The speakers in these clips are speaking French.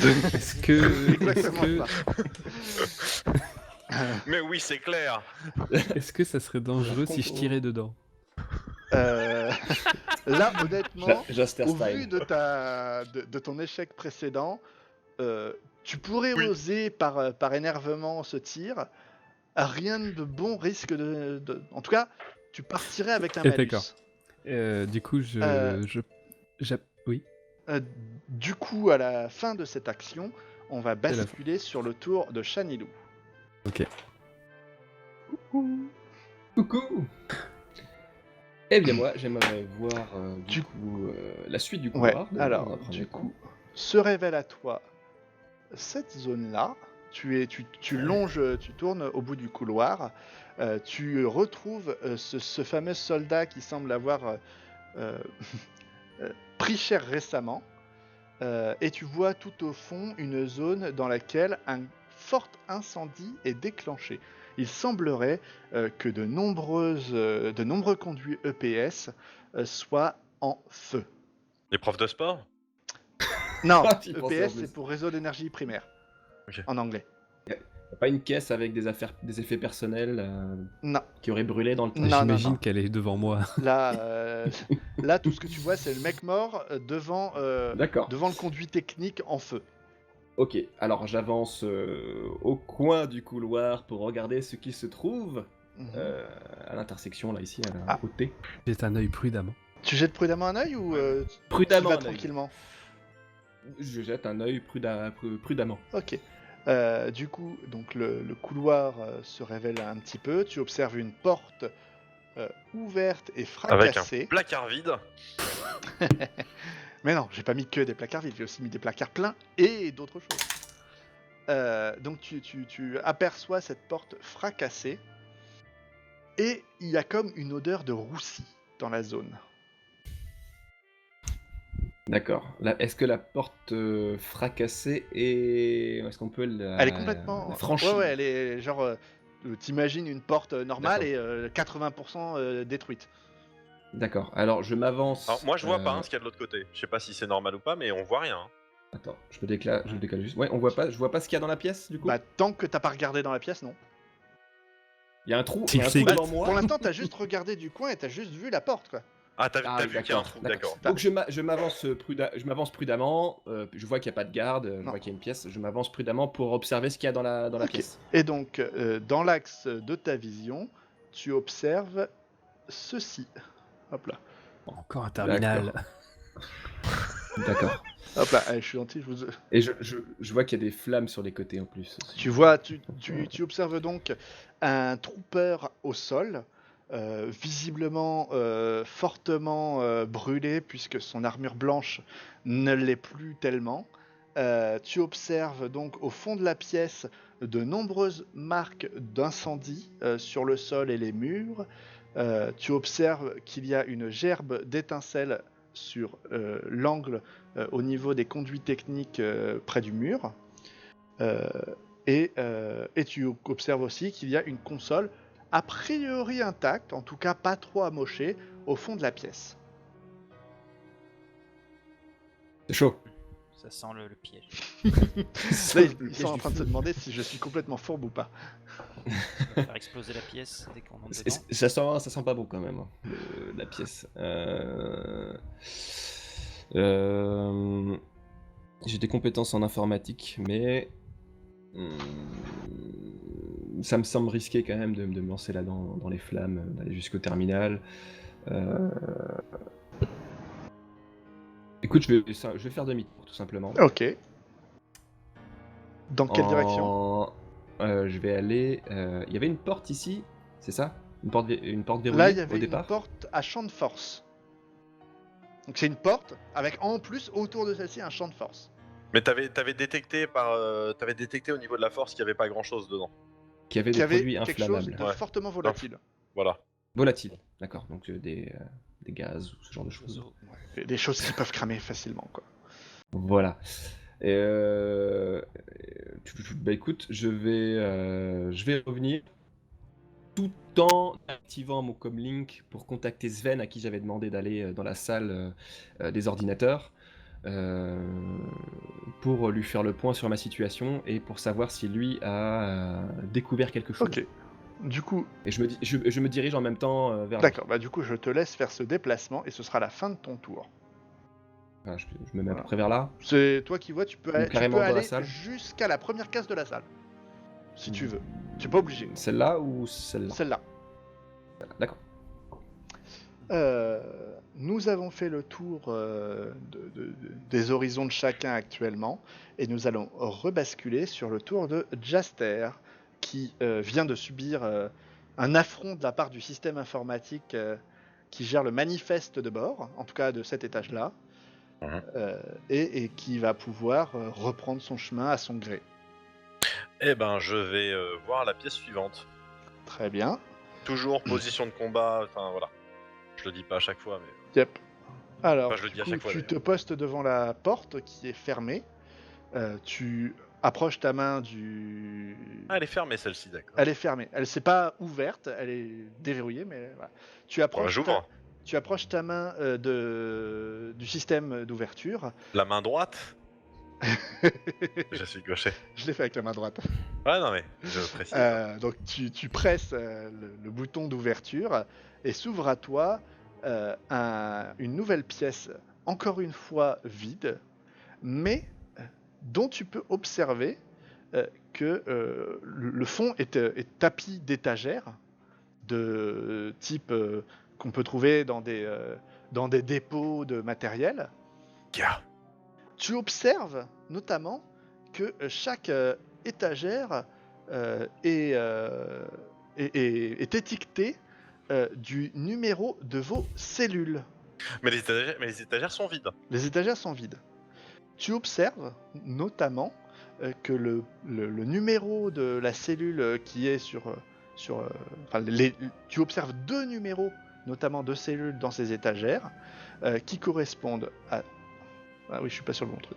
Est-ce que, Exactement ça. Mais oui, c'est clair. est-ce que ça serait dangereux si je tirais dedans? Euh, Là, honnêtement, Jaster au style. vu de ton échec précédent, tu pourrais Oui. oser par énervement ce tir. Rien de bon risque En tout cas, tu partirais avec un malus. D'accord. Du coup, Euh, oui, Euh, du coup, à la fin de cette action, on va la fin. basculer sur le tour de Shanilou. ok. Coucou. Eh bien moi, j'aimerais voir Du- la suite du Ouais, couloir. dans un alors, premier du temps. coup, se révèle à toi cette zone-là. Tu longes, tu tournes au bout du couloir. Tu retrouves ce fameux soldat qui semble avoir euh, pris cher récemment. Et tu vois tout au fond une zone dans laquelle un fort incendie est déclenché. Il semblerait que de nombreux conduits EPS soient en feu. Les profs de sport. Non, Ah, tu y pensais en EPS plus. c'est pour réseau d'énergie primaire, Ok. en anglais. Y a pas une caisse avec des effets personnels Non, qui auraient brûlé dans le temps. Non, J'imagine non. qu'elle est devant moi. là, tout ce que tu vois, c'est le mec mort devant D'accord. le conduit technique en feu. Ok, alors j'avance au coin du couloir pour regarder ce qui se trouve Mhm. à l'intersection là ici à la Ah. côté. Jette un œil prudemment. Tu jettes prudemment un œil ou Prudemment tu vas un œil. tranquillement? Je jette un œil prudemment. Ok. Du coup, donc le couloir se révèle un petit peu. Tu observes une porte ouverte et Avec un fracassée. placard vide. Mais non, j'ai pas mis que des placards vides, j'ai aussi mis des placards pleins et d'autres choses. Donc tu aperçois cette porte fracassée et il y a comme une odeur de roussi dans la zone. D'accord. Là, est-ce que la porte fracassée est... Est-ce qu'on peut Elle est complètement... la franchir? Ouais, elle est genre... t'imagines une porte normale D'accord. et 80% détruite. D'accord. Alors je m'avance. Alors, moi, je vois pas hein, ce qu'il y a de l'autre côté. Je sais pas si c'est normal ou pas, mais on voit rien. hein. Attends, je le décale juste. Ouais, on voit pas. Je vois pas ce qu'il y a dans la pièce du coup. Bah tant que t'as pas regardé dans la pièce, non. Il y a un trou. C'est Il y a un trou exact. devant moi. Pour l'instant, t'as juste regardé du coin et t'as juste vu la porte, quoi. Ah, t'as Ah, vu qu'il y a un trou, d'accord. Donc je m'avance prudemment. Je vois qu'il n'y a pas de garde. Je Non. vois qu'il y a une pièce. Je m'avance prudemment pour observer ce qu'il y a dans la Ok. pièce. Et donc, dans l'axe de ta vision, tu observes ceci. Hop là. Encore un terminal. D'accord. Hop là, allez, je suis gentil, je vous... Et je vois qu'il y a des flammes sur les côtés en plus. Tu vois, tu observes donc un trooper au sol, visiblement fortement brûlé puisque son armure blanche ne l'est plus tellement. Tu observes donc au fond de la pièce de nombreuses marques d'incendie sur le sol et les murs. Tu observes qu'il y a une gerbe d'étincelles sur l'angle au niveau des conduits techniques près du mur. Et tu observes aussi qu'il y a une console a priori intacte, en tout cas pas trop amochée, au fond de la pièce. C'est chaud. Ça sent le piège. Là, ils sont en train de se demander si je suis complètement fourbe ou pas. On va faire exploser la pièce dès qu'on rentre dedans. Ça sent pas bon quand même, hein, la pièce. J'ai des compétences en informatique, mais ça me semble risqué quand même de me lancer là dans les flammes, d'aller jusqu'au terminal. Écoute, je vais faire demi-tour tout simplement. Ok. Dans quelle direction? Je vais aller. Il y avait une porte ici, c'est ça? Une porte verrouillée Là, il y au avait une départ. porte à champ de force. Donc c'est une porte avec en plus autour de celle-ci un champ de force. Mais t'avais détecté au niveau de la force qu'il y avait pas grand chose dedans. Qui avait Qui des avait produits quelque chose inflammables. de Ouais. fortement volatile. Voilà. Volatiles, d'accord. Donc des gaz ou ce genre de choses. Des choses qui peuvent cramer facilement, quoi. Voilà. Bah écoute, je vais revenir tout en activant mon comlink pour contacter Sven à qui j'avais demandé d'aller dans la salle des ordinateurs pour lui faire le point sur ma situation et pour savoir si lui a découvert quelque chose. Ok. Du coup, Et je me dirige en même temps vers lui. d'accord. Bah du coup, je te laisse faire ce déplacement et ce sera la fin de ton tour. Voilà, je me mets à Voilà. peu près vers là. C'est toi qui vois. Tu peux, Donc, tu carrément peux dans la aller salle. jusqu'à la première case de la salle, si tu veux. Tu n'es pas obligé. Celle-là ou celle-là? Celle-là. D'accord. Nous avons fait le tour des horizons de chacun actuellement et nous allons rebasculer sur le tour de Jaster qui vient de subir un affront de la part du système informatique qui gère le manifeste de bord, en tout cas de cet étage-là, et qui va pouvoir reprendre son chemin à son gré. Eh ben, je vais voir la pièce suivante. Très bien. Toujours position de combat, enfin voilà. Je le dis pas à chaque fois, mais... Yep. Alors, Enfin, je le dis à du chaque coup, fois, tu te d'ailleurs. postes devant la porte qui est fermée. Tu approches ta main du... Ah, elle est fermée celle-ci, d'accord. Elle est fermée. Elle s'est pas ouverte, elle est déverrouillée, mais voilà. Tu Bon, approches, j'ouvre. tu approches ta main du système d'ouverture. La main droite. Je suis gaucher. Je l'ai fait avec la main droite. Ouais, non mais, je précise. Donc tu presses le bouton d'ouverture et s'ouvre à toi une nouvelle pièce, encore une fois vide, mais dont tu peux observer que le fond est tapis d'étagères de type qu'on peut trouver dans des dépôts de matériel. Gars. Tu observes notamment que chaque étagère est étiquetée du numéro de vos cellules. Mais les étagères sont vides. Les étagères sont vides. Tu observes notamment que le numéro de la cellule qui est tu observes 2 numéros, notamment de cellules dans ces étagères, qui correspondent à... Ah oui, je suis pas sur le bon truc.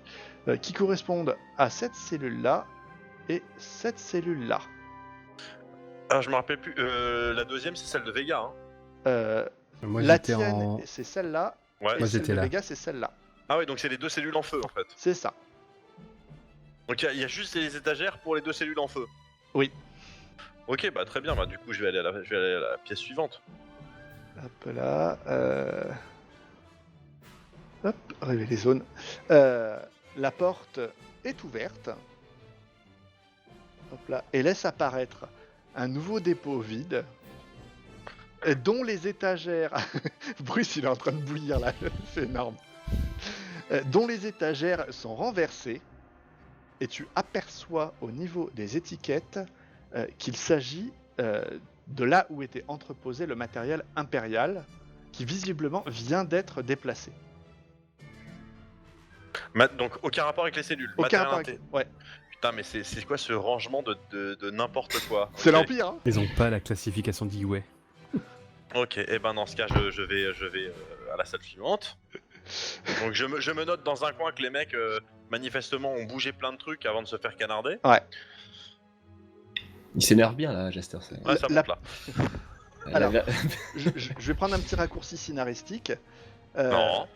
Qui correspondent à cette cellule-là et cette cellule-là. Ah, je me rappelle plus. La deuxième, c'est celle de Vega. Hein. Moi, La j'étais tienne, en. c'est celle-là. Ouais. Et Moi, celle j'étais de là. Vega, c'est celle-là. Ah oui, donc c'est les deux cellules en feu en fait. C'est ça. Donc il y a juste les étagères pour les deux cellules en feu. Oui. Ok, bah très bien. Bah du coup, je vais aller à la pièce suivante. Hop là. Hop, révéler les zones. La porte est ouverte. Hop là. Et laisse apparaître un nouveau dépôt vide. Dont les étagères. Bruce, il est en train de bouillir là. C'est énorme. Dont les étagères sont renversées. Et tu aperçois au niveau des étiquettes qu'il s'agit de là où était entreposé le matériel impérial qui visiblement vient d'être déplacé. Donc aucun rapport avec les cellules. Aucun Matériel rapport avec... Ouais, Putain, mais c'est quoi ce rangement de n'importe quoi? c'est Ok. l'Empire, hein. Ils ont pas la classification d'Iway. Ok, et ben dans ce cas, je vais à la salle suivante. Donc je me note dans un coin que les mecs manifestement ont bougé plein de trucs avant de se faire canarder. Ouais. Il s'énerve bien là, Jester. Ouais, ça monte là. Alors, je vais prendre un petit raccourci scénaristique. Non.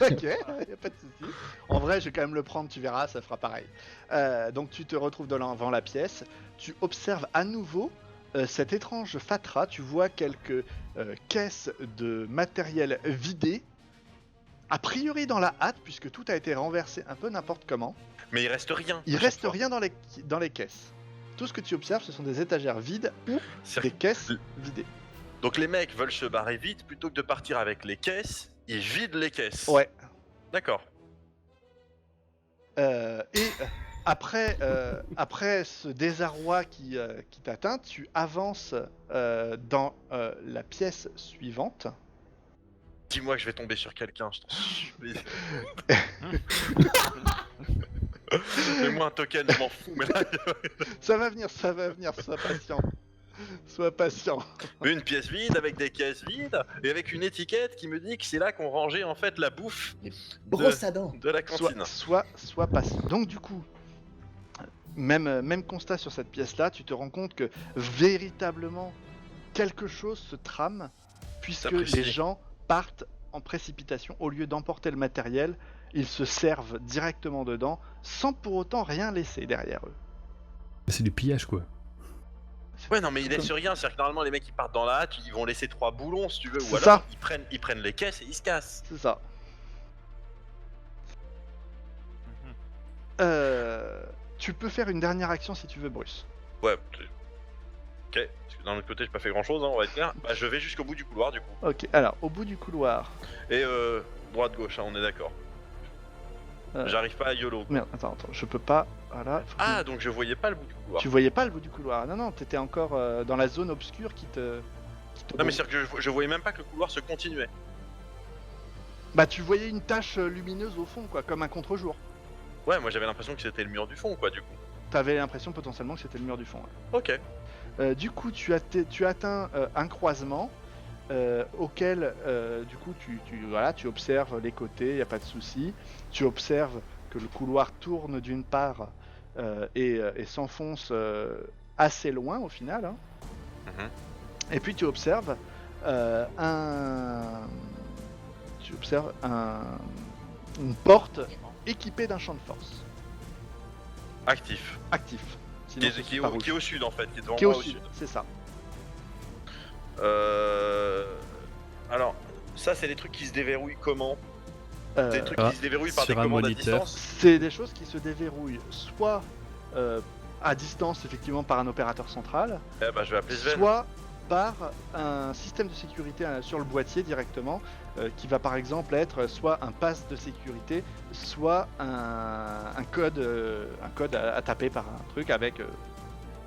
Ok, y a pas de souci. En vrai, je vais quand même le prendre, tu verras, ça fera pareil. Donc tu te retrouves devant la pièce, tu observes à nouveau cet étrange fatras, tu vois quelques caisses de matériel vidées, a priori dans la hâte, puisque tout a été renversé un peu n'importe comment. Mais il reste rien. Il à chaque reste fois. rien dans les caisses. Tout ce que tu observes, ce sont des étagères vides ou des caisses vidées. Donc les mecs veulent se barrer vite, plutôt que de partir avec les caisses, ils vident les caisses. Ouais. D'accord. Et après ce désarroi qui t'atteint, tu avances dans la pièce suivante. Dis-moi que je vais tomber sur quelqu'un, je t'en supplie. Mets-moi un token, je m'en fous, mais là... Ça va venir, sois patient. Une pièce vide avec des caisses vides et avec une étiquette qui me dit que c'est là qu'on rangeait en fait la bouffe Brosse à dents. de la cantine. Sois patient. Donc du coup, même constat sur cette pièce-là, tu te rends compte que véritablement quelque chose se trame puisque T'apprécies. les gens partent en précipitation au lieu d'emporter le matériel ils se servent directement dedans, sans pour autant rien laisser derrière eux. C'est du pillage quoi. Ouais, non, mais ils laissent rien. C'est-à-dire que normalement, les mecs ils partent dans la hâte, ils vont laisser 3 boulons si tu veux, ou C'est alors ça. ils prennent les caisses et ils se cassent. C'est ça. Tu peux faire une dernière action si tu veux, Bruce. Ouais, ok, parce que d'un autre côté, j'ai pas fait grand chose, on va être clair. Bah, je vais jusqu'au bout du couloir du coup. Ok, alors, au bout du couloir... Et droite-gauche, hein, on est d'accord. J'arrive pas à YOLO. Merde, attends, je peux pas... Voilà. faut que Ah, donc je voyais pas le bout du couloir. Tu voyais pas le bout du couloir. Non, non, t'étais encore dans la zone obscure qui te... Non, mais c'est-à-dire que je voyais même pas que le couloir se continuait. Bah, tu voyais une tache lumineuse au fond, quoi, comme un contre-jour. Ouais, moi j'avais l'impression que c'était le mur du fond, quoi, du coup. T'avais l'impression potentiellement que c'était le mur du fond. Ouais. Ok. Du coup, tu atteins un croisement auquel, du coup, tu observes les côtés, y a pas de souci. Tu observes que le couloir tourne d'une part et s'enfonce assez loin au final. Hein. Et puis tu observes une porte équipée d'un champ de force Actif. actif. Qui Sinon, est, ce qui est sera au, rouge. qui est au sud en fait, qui est devant Qui est moi au sud, c'est ça. Alors, ça c'est les trucs qui se déverrouillent comment? Euh, Des trucs Ah, qui se déverrouillent par sur des un commandes moniteur. à distance? C'est des choses qui se déverrouillent soit à distance, effectivement, par un opérateur central, Eh bah je vais appeler Sven. soit par un système de sécurité sur le boîtier directement, qui va par exemple être soit un pass de sécurité, soit un code à taper par un truc avec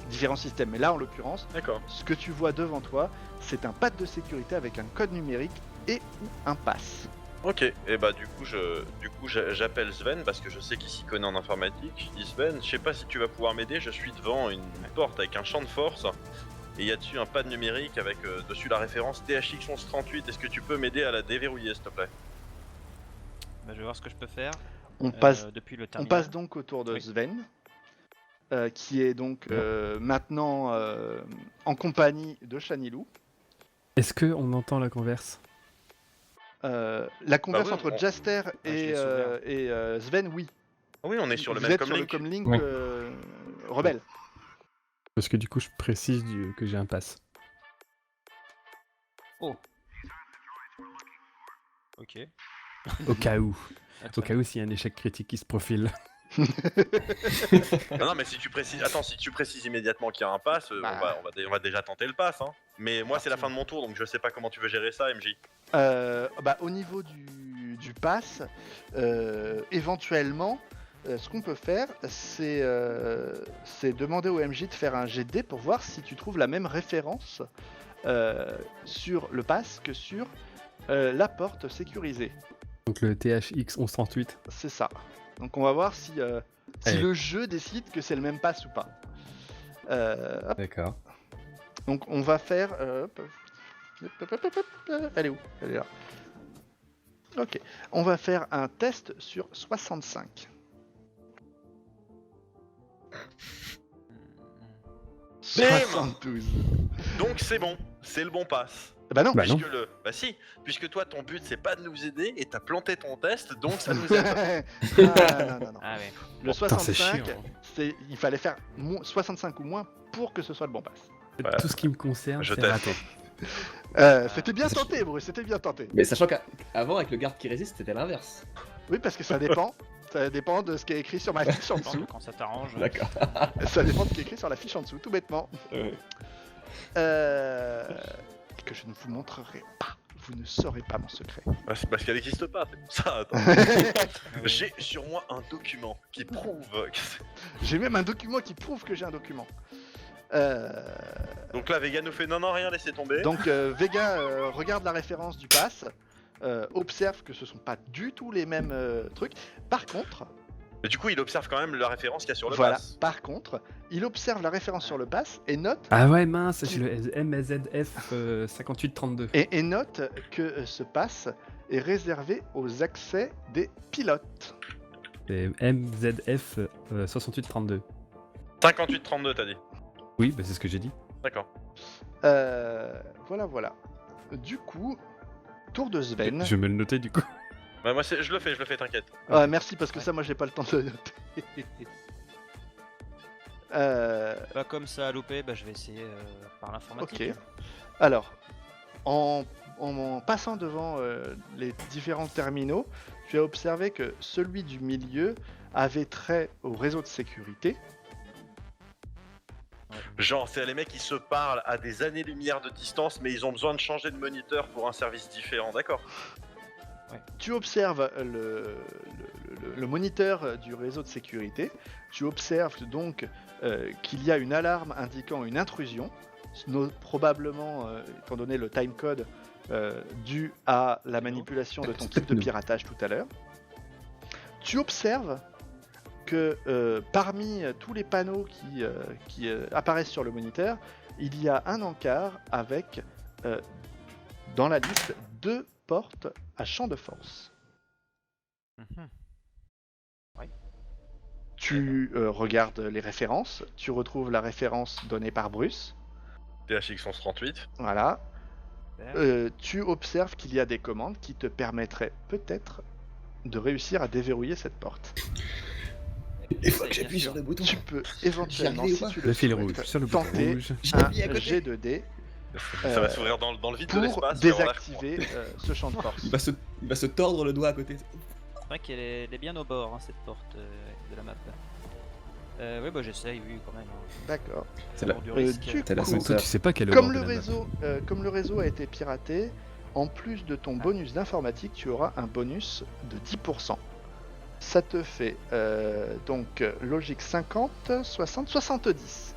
différents systèmes. Mais là, en l'occurrence, D'accord. ce que tu vois devant toi, c'est un pad de sécurité avec un code numérique et ou un pass. Ok, et bah du coup j'appelle Sven parce que je sais qu'il s'y connaît en informatique. Je dis Sven, je sais pas si tu vas pouvoir m'aider, je suis devant une porte avec un champ de force et il y a dessus un pad numérique avec dessus la référence THX1138. Est-ce que tu peux m'aider à la déverrouiller s'il te plaît? Bah, je vais voir ce que je peux faire. On passe Depuis le On terminal. passe donc au tour de Oui. Sven, qui est donc maintenant en compagnie de Shanilou. Est-ce que on entend la converse? La converse oui, entre on- Jaster je et, l'ai soulevé. Sven, oui. Ah oui, on est sur le Vous même êtes sur comlink. le comlink Oui. rebelle. Parce que du coup je précise que j'ai un pass. Oh. Ok. Au cas où. Attends. Au cas où s'il y a un échec critique qui se profile. Non, mais si tu précises immédiatement qu'il y a un pass, Bah. on va déjà tenter le pass. Hein. Mais moi c'est la fin de mon tour donc je sais pas comment tu veux gérer ça, MJ. Au niveau du pass, éventuellement, ce qu'on peut faire, c'est demander au MJ de faire un GD pour voir si tu trouves la même référence sur le pass que sur la porte sécurisée. Donc le THX 1138. C'est ça. Donc on va voir si Allez. le jeu décide que c'est le même pass ou pas. Hop. D'accord. Donc on va faire... Elle est où? Elle est là. Ok. On va faire un test sur 65. 72. Donc c'est bon, c'est le bon pass. Bah non. Bah non. Bah si, puisque toi ton but c'est pas de nous aider et t'as planté ton test donc ça nous aide. Non. Ah ouais. Le Putain, c'est 65, chiant. il fallait faire 65 ou moins pour que ce soit le bon pass. Ouais. Tout ce qui me concerne, Je c'est t'aime. raté. C'était bien tenté, Bruce, c'était bien tenté. Mais sachant qu'avant, avec le garde qui résiste, c'était l'inverse. Oui, parce que ça dépend. Ça dépend de ce qui est écrit sur ma fiche en Dépend de dessous. quand ça t'arrange. D'accord. Ça dépend de ce qui est écrit sur la fiche en dessous, tout bêtement. Et que je ne vous montrerai pas. Vous ne saurez pas mon secret. Bah, c'est parce qu'elle n'existe pas, c'est pour ça. Attends. J'ai sur moi un document qui prouve que c'est- J'ai même un document qui prouve que j'ai un document. Donc là Vega nous fait non rien laissez tomber. Donc Vega regarde la référence du pass, observe que ce sont pas du tout les mêmes trucs. Par contre, Mais du coup il observe quand même la référence qu'il y a sur le voilà. pass. Par contre, il observe la référence sur le pass et note Ah ouais mince, j'ai le MZF 5832. et note que ce pass est réservé aux accès des pilotes. C'est MZF 6832. 58-32 t'as dit. Oui, bah c'est ce que j'ai dit. D'accord. Voilà. Du coup, tour de Sven. Je vais me le noter du coup. Ouais, moi je le fais, t'inquiète. Merci parce que ça, moi, j'ai pas le temps de le noter. Pas comme ça à louper, bah je vais essayer par l'informatique. Ok. Alors, en passant devant les différents terminaux, tu as observé que celui du milieu avait trait au réseau de sécurité. Genre, c'est les mecs qui se parlent à des années-lumière de distance, mais ils ont besoin de changer de moniteur pour un service différent, d'accord? Tu observes le moniteur du réseau de sécurité. Tu observes donc qu'il y a une alarme indiquant une intrusion, probablement, étant donné le timecode, dû à la manipulation de ton kit de piratage tout à l'heure. Tu observes que parmi tous les panneaux qui apparaissent sur le moniteur, il y a un encart avec, dans la liste, 2 portes à champ de force. Mhm. Tu regardes les références, tu retrouves la référence donnée par Bruce. THX 1138. Voilà. Super. Tu observes qu'il y a des commandes qui te permettraient peut-être de réussir à déverrouiller cette porte. Il faut que Bien j'appuie sûr. sur le bouton. Tu peux éventuellement, arrivé ou si pas tu Le fil souhaites, rouge, sur le bouton tenter rouge. un mis à côté. G2D Ça va s'ouvrir dans le vide de pour l'espace. désactiver ce champ de force. Il va se tordre le doigt à côté. C'est vrai qu'elle est, elle est bien au bord, hein, cette porte de la map. Oui, bah j'essaye, oui, quand même. Hein. D'accord. C'est la- Pour du risque. du T'as la coup, censeur. Tu sais pas quel est comme le réseau a été piraté, en plus de ton bonus d'informatique, tu auras un bonus de 10%. Ça te fait donc logique 50, 60, 70.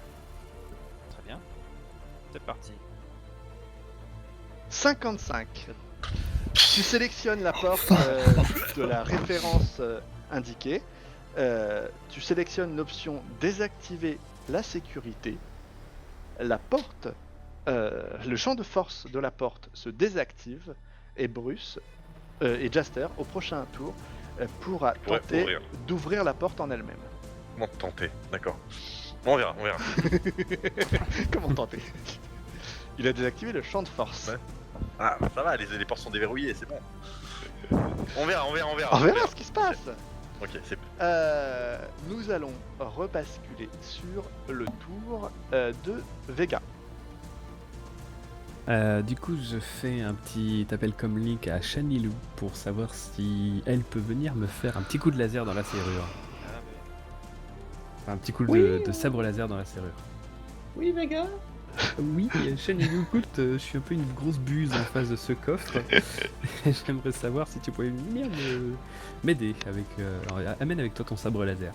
Très bien. C'est parti. 55. Tu sélectionnes la porte de la référence indiquée. Tu sélectionnes l'option désactiver la sécurité. La porte, le champ de force de la porte se désactive et Bruce et Jaster au prochain tour pourra Ouais, tenter ouvrir. d'ouvrir la porte en elle-même. Comment tenter, d'accord. On verra. Comment tenter? Il a désactivé le champ de force. Ouais. Ah, ça va, les portes sont déverrouillées, c'est bon. On verra. On verra ce qui se passe. Ok, c'est... Nous allons rebasculer sur le tour de Vega. Du coup, je fais un petit appel comme link à Shanilou pour savoir si elle peut venir me faire un petit coup de laser dans la serrure. Enfin, un petit coup de sabre laser dans la serrure. Oui, Vega. Oui, Shanilou, écoute, je suis un peu une grosse buse en face de ce coffre. J'aimerais savoir si tu pouvais venir m'aider avec. Alors, amène avec toi ton sabre laser.